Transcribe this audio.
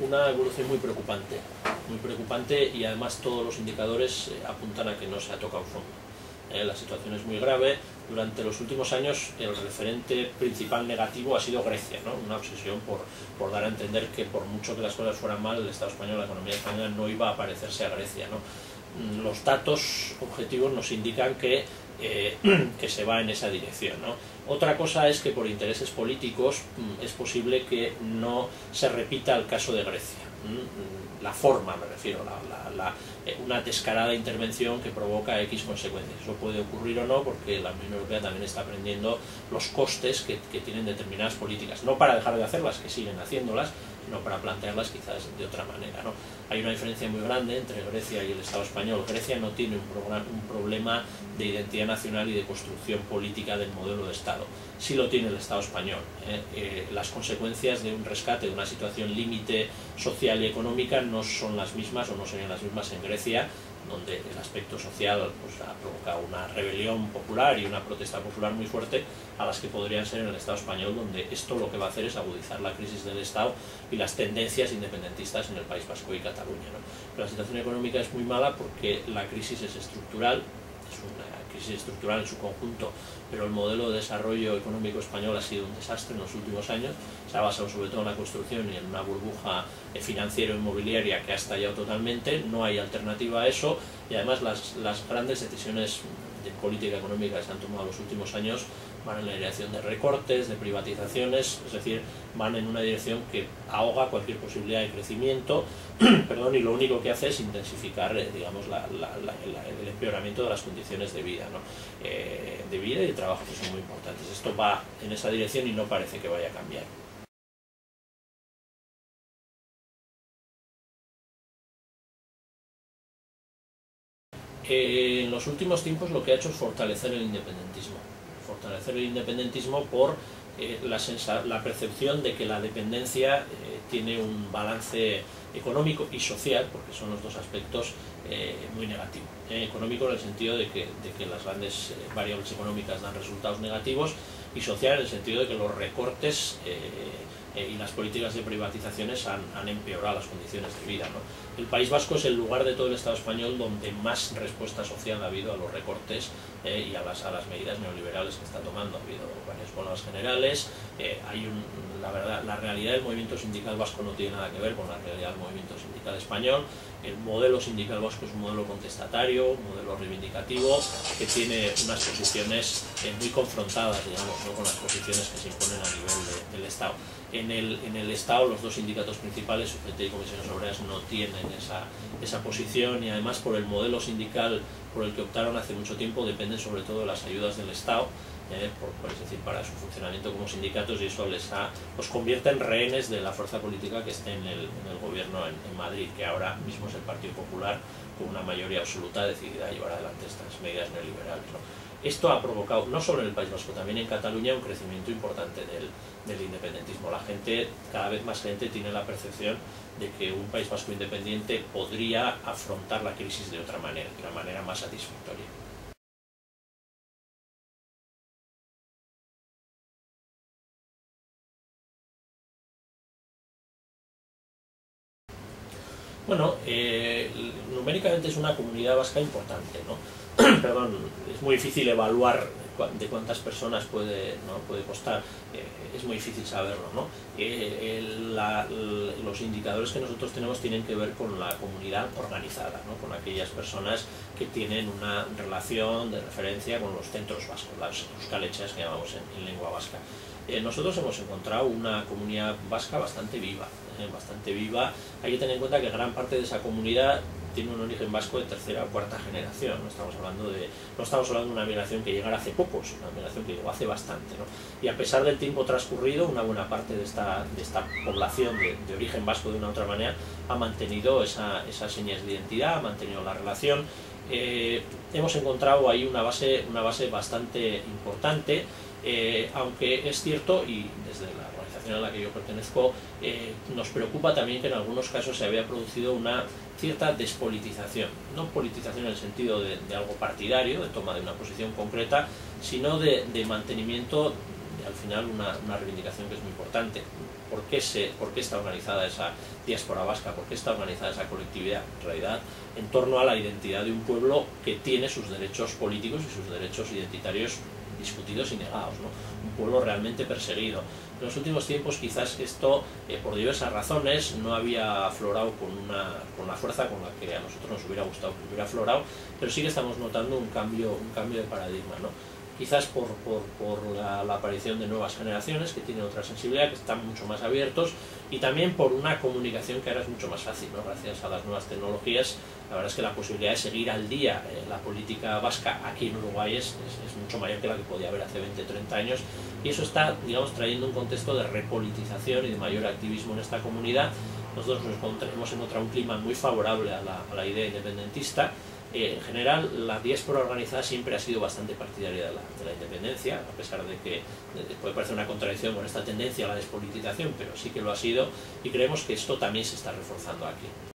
una evolución muy preocupante y además todos los indicadores apuntan a que no se ha tocado fondo. La situación es muy grave. Durante los últimos años el referente principal negativo ha sido Grecia, ¿no? Una obsesión por dar a entender que por mucho que las cosas fueran mal, el Estado español, la economía española no iba a parecerse a Grecia, ¿no? Los datos objetivos nos indican que se va en esa dirección, ¿no? Otra cosa es que por intereses políticos es posible que no se repita el caso de Grecia. La forma, me refiero, una descarada intervención que provoca X consecuencias. Eso puede ocurrir o no, porque la Unión Europea también está aprendiendo los costes que tienen determinadas políticas, no para dejar de hacerlas, que siguen haciéndolas, sino para plantearlas quizás de otra manera, ¿no? Hay una diferencia muy grande entre Grecia y el Estado español. Grecia no tiene un problema de identidad nacional y de construcción política del modelo de Estado. Sí lo tiene el Estado español. Las consecuencias de un rescate, de una situación límite social y económica no son las mismas o no serían las mismas en Grecia, donde el aspecto social pues, ha provocado una rebelión popular y una protesta popular muy fuerte, a las que podrían ser en el Estado español, donde esto lo que va a hacer es agudizar la crisis del Estado y las tendencias independentistas en el País Vasco y Cataluña, ¿no? Pero la situación económica es muy mala porque la crisis es estructural, es una crisis estructural en su conjunto, pero el modelo de desarrollo económico español ha sido un desastre en los últimos años. Se ha basado sobre todo en la construcción y en una burbuja financiero-inmobiliaria que ha estallado totalmente. No hay alternativa a eso, y además las grandes decisiones de política económica que se han tomado en los últimos años van en la dirección de recortes, de privatizaciones, es decir, van en una dirección que ahoga cualquier posibilidad de crecimiento y lo único que hace es intensificar digamos, el empeoramiento de las condiciones de vida, ¿no? De vida y de trabajo, que son muy importantes. Esto va en esa dirección y no parece que vaya a cambiar. En los últimos tiempos lo que ha hecho es fortalecer el independentismo por la percepción de que la dependencia tiene un balance económico y social, porque son los dos aspectos muy negativos. Económico en el sentido de que las grandes variables económicas dan resultados negativos, y social en el sentido de que los recortes y las políticas de privatizaciones han empeorado las condiciones de vida, ¿no? El País Vasco es el lugar de todo el Estado español donde más respuesta social ha habido a los recortes y a las medidas neoliberales que está tomando. Ha habido varias huelgas generales. La realidad del movimiento sindical vasco no tiene nada que ver con la realidad del movimiento sindical español. El modelo sindical vasco es un modelo contestatario, un modelo reivindicativo, que tiene unas posiciones muy confrontadas, digamos, ¿no?, con las posiciones que se imponen a nivel del Estado. En el Estado los dos sindicatos principales, UGT y Comisiones Obreras, no tienen esa posición, y además por el modelo sindical por el que optaron hace mucho tiempo dependen sobre todo de las ayudas del Estado, es decir, para su funcionamiento como sindicatos, y eso los convierte en rehenes de la fuerza política que esté en el gobierno en Madrid, que ahora mismo es el Partido Popular, con una mayoría absoluta decidida a llevar adelante estas medidas neoliberales, ¿no? Esto ha provocado, no solo en el País Vasco, también en Cataluña, un crecimiento importante del independentismo. Cada vez más gente tiene la percepción de que un País Vasco independiente podría afrontar la crisis de otra manera, de una manera más satisfactoria. Bueno, numéricamente es una comunidad vasca importante, ¿no? Perdón, es muy difícil evaluar de cuántas personas puede costar, es muy difícil saberlo, ¿no? Los indicadores que nosotros tenemos tienen que ver con la comunidad organizada, ¿no?, con aquellas personas que tienen una relación de referencia con los centros vascos, las euskalechas que llamamos en lengua vasca. Nosotros hemos encontrado una comunidad vasca bastante viva. Hay que tener en cuenta que gran parte de esa comunidad tiene un origen vasco de tercera o cuarta generación. No estamos hablando de una migración que llegara hace poco, es una migración que llegó hace bastante, ¿no? Y a pesar del tiempo transcurrido, una buena parte de esta población de origen vasco, de una u otra manera, ha mantenido esas señas de identidad, ha mantenido la relación. Hemos encontrado ahí una base bastante importante, aunque es cierto, y desde la organización a la que yo pertenezco, nos preocupa también que en algunos casos se había producido una cierta despolitización, no politización en el sentido de algo partidario, de toma de una posición concreta, sino de mantenimiento al final una reivindicación que es muy importante. ¿Por qué está organizada esa diáspora vasca? ¿Por qué está organizada esa colectividad? En realidad, en torno a la identidad de un pueblo que tiene sus derechos políticos y sus derechos identitarios discutidos y negados, ¿no? Un pueblo realmente perseguido. En los últimos tiempos quizás esto, por diversas razones, no había aflorado con la fuerza con la que a nosotros nos hubiera gustado que hubiera aflorado, pero sí que estamos notando un cambio de paradigma, ¿no? Quizás por la aparición de nuevas generaciones que tienen otra sensibilidad, que están mucho más abiertos, y también por una comunicación que ahora es mucho más fácil, ¿no? Gracias a las nuevas tecnologías. La verdad es que la posibilidad de seguir al día la política vasca aquí en Uruguay es mucho mayor que la que podía haber hace 20 o 30 años, y eso está, digamos, trayendo un contexto de repolitización y de mayor activismo en esta comunidad. Nosotros nos encontramos en un clima muy favorable a la idea independentista. En general, la diáspora organizada siempre ha sido bastante partidaria de la independencia, a pesar de que puede parecer una contradicción con esta tendencia a la despolitización, pero sí que lo ha sido, y creemos que esto también se está reforzando aquí.